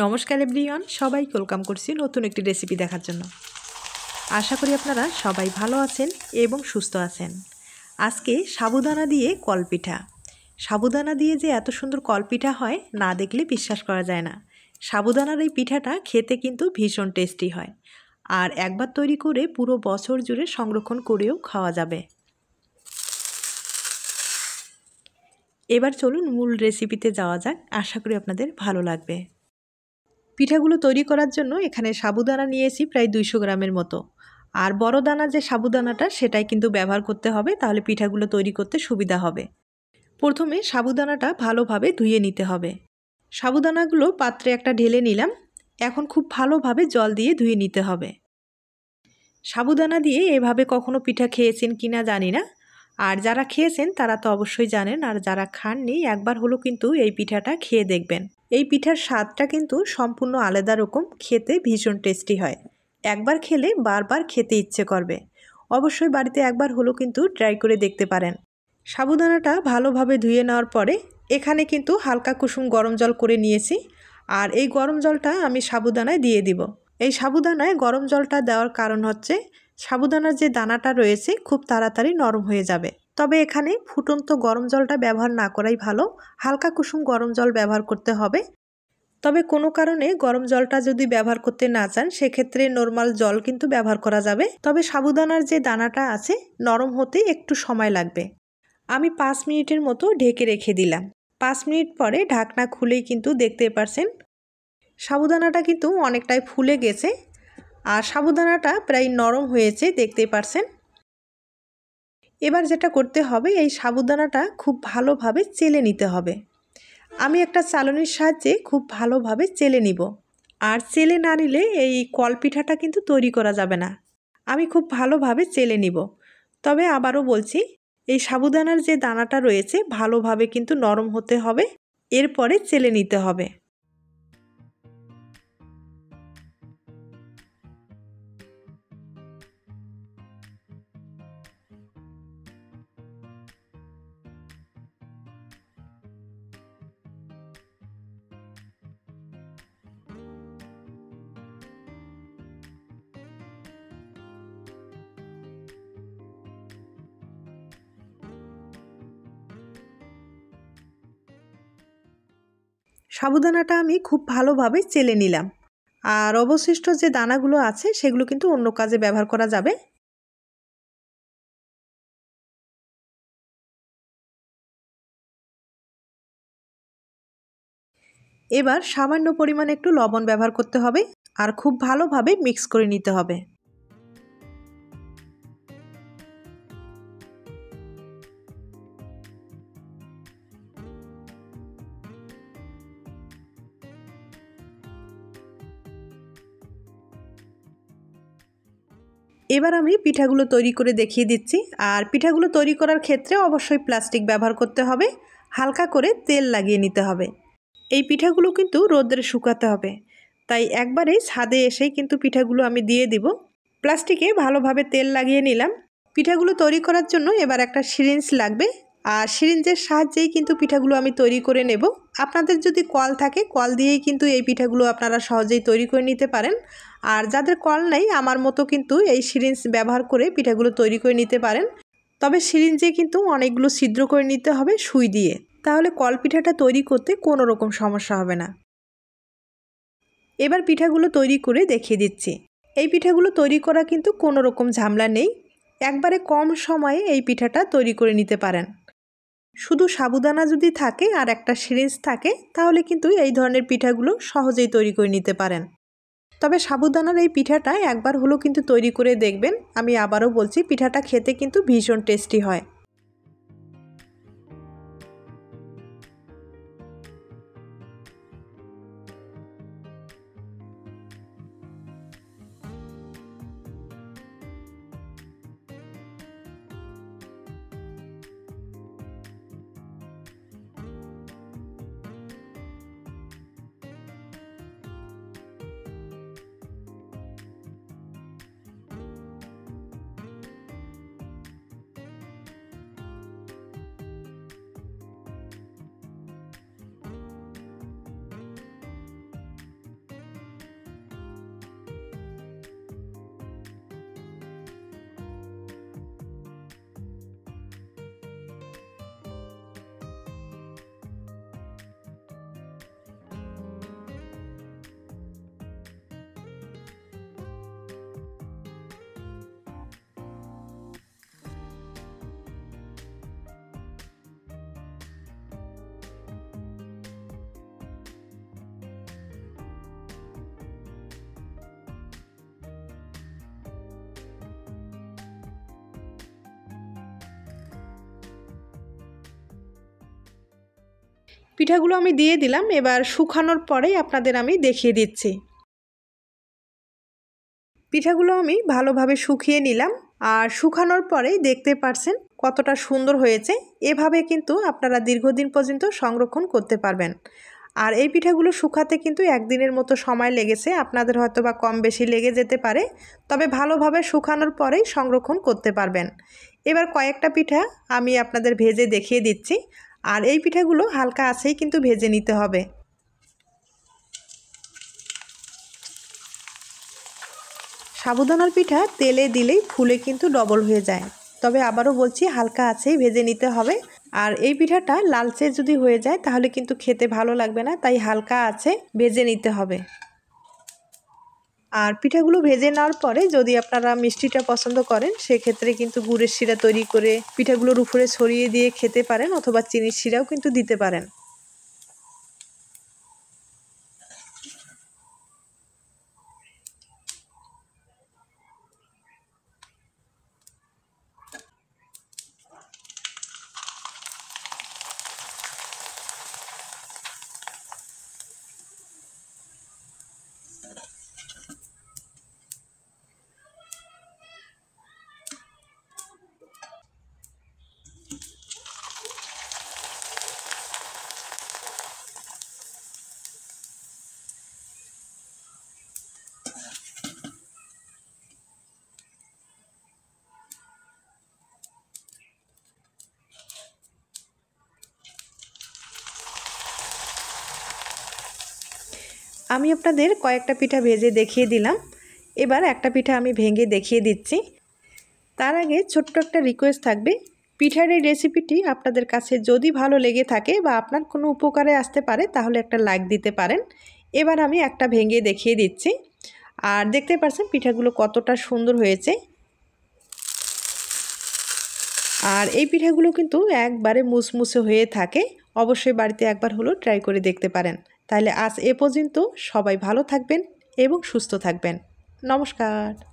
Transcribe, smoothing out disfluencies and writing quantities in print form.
নমস্কার এভরিওয়ান, সবাইকে ওয়েলকাম করছি নতুন একটি রেসিপি দেখার জন্য। আশা করি আপনারা সবাই ভালো আছেন এবং সুস্থ আছেন। আজকে সাবুদানা দিয়ে কলপিঠা। সাবুদানা দিয়ে যে এত সুন্দর কলপিঠা হয় না দেখলে বিশ্বাস করা যায় না। সাবুদানার এই পিঠাটা খেতে কিন্তু ভীষণ টেস্টি হয়, আর একবার তৈরি করে পুরো বছর জুড়ে সংরক্ষণ করেও খাওয়া যাবে। এবার চলুন মূল রেসিপিতে যাওয়া যাক, আশা করি আপনাদের ভালো লাগবে। পিঠাগুলো তৈরি করার জন্য এখানে সাবুদানা নিয়েছি প্রায় 200 গ্রামের মতো। আর বড় দানা যে সাবুদানাটা সেটাই কিন্তু ব্যবহার করতে হবে, তাহলে পিঠাগুলো তৈরি করতে সুবিধা হবে। প্রথমে সাবুদানাটা ভালোভাবে ধুয়ে নিতে হবে। সাবুদানাগুলো পাত্রে একটা ঢেলে নিলাম। এখন খুব ভালোভাবে জল দিয়ে ধুয়ে নিতে হবে। সাবুদানা দিয়ে এভাবে কখনো পিঠা খেয়েছেন কিনা জানি না, আর যারা খেয়েছেন তারা তো অবশ্যই জানেন, আর যারা খাননি একবার হলো কিন্তু এই পিঠাটা খেয়ে দেখবেন। এই পিঠার স্বাদটা কিন্তু সম্পূর্ণ আলাদা রকম, খেতে ভীষণ টেস্টি হয়। একবার খেলে বারবার খেতে ইচ্ছে করবে। অবশ্যই বাড়িতে একবার হলো কিন্তু ট্রাই করে দেখতে পারেন। সাবুদানাটা ভালোভাবে ধুয়ে নেওয়ার পরে এখানে কিন্তু হালকা কুসুম গরম জল করে নিয়েছি, আর এই গরম জলটা আমি সাবুদানায় দিয়ে দিব। এই সাবুদানায় গরম জলটা দেওয়ার কারণ হচ্ছে সাবুদানার যে দানাটা রয়েছে খুব তাড়াতাড়ি নরম হয়ে যাবে। তবে এখানে ফুটন্ত গরম জলটা ব্যবহার না করাই ভালো, হালকা কুসুম গরম জল ব্যবহার করতে হবে। তবে কোনো কারণে গরম জলটা যদি ব্যবহার করতে না চান সেক্ষেত্রে নর্মাল জল কিন্তু ব্যবহার করা যাবে। তবে সাবুদানার যে দানাটা আছে নরম হতে একটু সময় লাগবে। আমি 5 মিনিটের মতো ঢেকে রেখে দিলাম। 5 মিনিট পরে ঢাকনা খুলেই কিন্তু দেখতে পারছেন সাবুদানাটা কিন্তু অনেকটাই ফুলে গেছে, আর সাবুদানাটা প্রায় নরম হয়েছে দেখতে পারছেন। এবার যেটা করতে হবে, এই সাবুদানাটা খুব ভালোভাবে চেলে নিতে হবে। আমি একটা চালনির সাহায্যে খুব ভালোভাবে চেলে নিব। আর চেলে না নিলে এই কলপিঠাটা কিন্তু তৈরি করা যাবে না। আমি খুব ভালোভাবে চেলে নিব। তবে আবারও বলছি, এই সাবুদানার যে দানাটা রয়েছে ভালোভাবে কিন্তু নরম হতে হবে, এরপরে চেলে নিতে হবে। সাবুদানাটা আমি খুব ভালোভাবে চেলে নিলাম, আর অবশিষ্ট যে দানাগুলো আছে সেগুলো কিন্তু অন্য কাজে ব্যবহার করা যাবে। এবার সামান্য পরিমাণে একটু লবণ ব্যবহার করতে হবে, আর খুব ভালোভাবে মিক্স করে নিতে হবে। এবার আমি পিঠাগুলো তৈরি করে দেখিয়ে দিচ্ছি। আর পিঠাগুলো তৈরি করার ক্ষেত্রে অবশ্যই প্লাস্টিক ব্যবহার করতে হবে, হালকা করে তেল লাগিয়ে নিতে হবে। এই পিঠাগুলো কিন্তু রোদ্রে শুকাতে হবে, তাই একবারেই ছাদে এসেই কিন্তু পিঠাগুলো আমি দিয়ে দিব। প্লাস্টিকে ভালোভাবে তেল লাগিয়ে নিলাম। পিঠাগুলো তৈরি করার জন্য এবার একটা সিরিঞ্জ লাগবে, আর সিরিঞ্জের সাহায্যেই কিন্তু পিঠাগুলো আমি তৈরি করে নেব। আপনাদের যদি কল থাকে কল দিয়েই কিন্তু এই পিঠাগুলো আপনারা সহজেই তৈরি করে নিতে পারেন। আর যাদের কল নেই আমার মতো কিন্তু এই সিরিঞ্জ ব্যবহার করে পিঠাগুলো তৈরি করে নিতে পারেন। তবে সিরিঞ্জে কিন্তু অনেকগুলো ছিদ্র করে নিতে হবে সুই দিয়ে, তাহলে কল পিঠাটা তৈরি করতে কোনো রকম সমস্যা হবে না। এবার পিঠাগুলো তৈরি করে দেখিয়ে দিচ্ছি। এই পিঠাগুলো তৈরি করা কিন্তু কোনো রকম ঝামেলা নেই, একবারে কম সময়ে এই পিঠাটা তৈরি করে নিতে পারেন। শুধু সাবুদানা যদি থাকে আর একটা সিরিঞ্জ থাকে তাহলে কিন্তু এই ধরনের পিঠাগুলো সহজেই তৈরি করে নিতে পারেন। তবে সাবুদানার এই পিঠাটা একবার হলো কিন্তু তৈরি করে দেখবেন। আমি আবারও বলছি, পিঠাটা খেতে কিন্তু ভীষণ টেস্টি হয়। পিঠাগুলো আমি দিয়ে দিলাম। এবার শুকানোর পরেই আপনাদের আমি দেখিয়ে দিচ্ছি। পিঠাগুলো আমি ভালোভাবে শুকিয়ে নিলাম, আর শুকানোর পরেই দেখতে পারছেন কতটা সুন্দর হয়েছে। এভাবে কিন্তু আপনারা দীর্ঘদিন পর্যন্ত সংরক্ষণ করতে পারবেন। আর এই পিঠাগুলো শুকাতে কিন্তু একদিনের মতো সময় লেগেছে, আপনাদের হয়তো বা কম বেশি লেগে যেতে পারে, তবে ভালোভাবে শুকানোর পরেই সংরক্ষণ করতে পারবেন। এবার কয়েকটা পিঠা আমি আপনাদের ভেজে দেখিয়ে দিচ্ছি। আর এই পিঠাগুলো হালকা আঁচেই কিন্তু ভেজে নিতে হবে। সাবুদানার পিঠা তেলে দিলেই ফুলে কিন্তু ডবল হয়ে যায়, তবে আবারও বলছি হালকা আঁচেই ভেজে নিতে হবে। আর এই পিঠাটা লালচে যদি হয়ে যায় তাহলে কিন্তু খেতে ভালো লাগবে না, তাই হালকা আঁচে ভেজে নিতে হবে। আর পিঠাগুলো ভেজে নেওয়ার পরে যদি আপনারা মিষ্টিটা পছন্দ করেন সেক্ষেত্রে কিন্তু গুড়ের শিরা তৈরি করে পিঠাগুলোর উপরে ছড়িয়ে দিয়ে খেতে পারেন, অথবা চিনির শিরাও কিন্তু দিতে পারেন। আমি আপনাদের কয়েকটা পিঠা ভেজে দেখিয়ে দিলাম। এবার একটা পিঠা আমি ভেঙে দেখিয়ে দিচ্ছি। তার আগে ছোট্ট একটা রিকোয়েস্ট থাকবে, পিঠার এই রেসিপিটি আপনাদের কাছে যদি ভালো লেগে থাকে বা আপনার কোনো উপকারে আসতে পারে তাহলে একটা লাইক দিতে পারেন। এবার আমি একটা ভেঙে দেখিয়ে দিচ্ছি। আর দেখতে পাচ্ছেন পিঠাগুলো কতটা সুন্দর হয়েছে। আর এই পিঠাগুলো কিন্তু একবারে মুসমুসে হয়ে থাকে। অবশ্যই বাড়িতে একবার হলেও ট্রাই করে দেখতে পারেন। তাহলে আজ এ পর্যন্ত, সবাই ভালো থাকবেন এবং সুস্থ থাকবেন। নমস্কার।